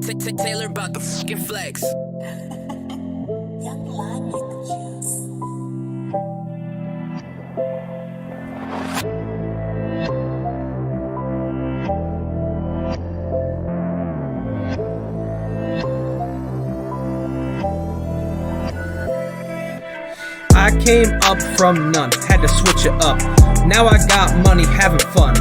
Taylor about the fucking flex. Young Lime with the juice. I came up from none, had to switch it up. Now I got money, having fun.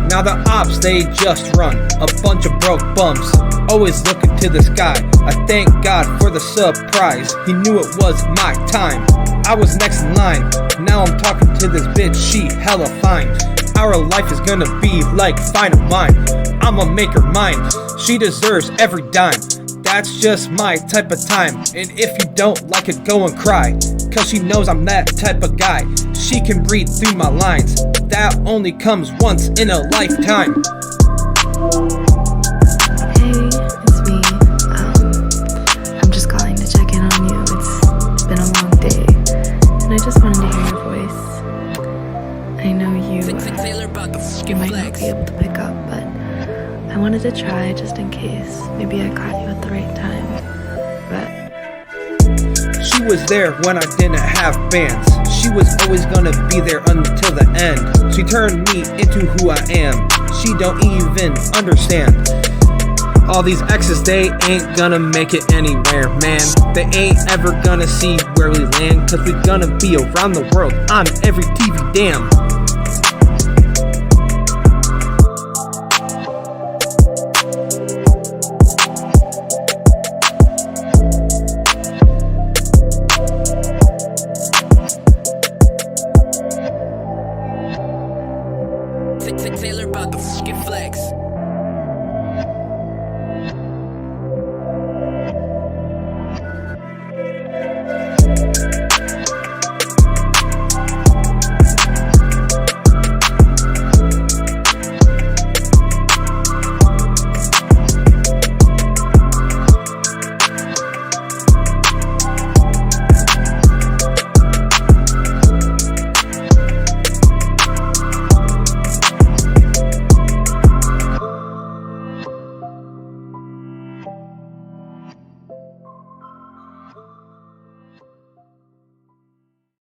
Now the ops, they just run. A bunch of broke bums, always looking to the sky. I thank God for the surprise, he knew it was my time. I was next in line, now I'm talking to this bitch, she hella fine. Our life is gonna be like Final Mine. I'ma make her mine, she deserves every dime. That's just my type of time, and if you don't like it, go and cry. Cause she knows I'm that type of guy. She can breathe through my lines, that only comes once in a lifetime. Hey, it's me. I'm just calling to check in on you. It's been a long day, and I just wanted to hear your voice. I know you might not be able to pick up, but I wanted to try just in case. Maybe I caught you at the right time. But she was there when I didn't have bands. She was always gonna be there until the end. She turned me into who I am. She don't even understand. All these exes, they ain't gonna make it anywhere, man. They ain't ever gonna see where we land, cause we gonna be around the world on every TV, damn.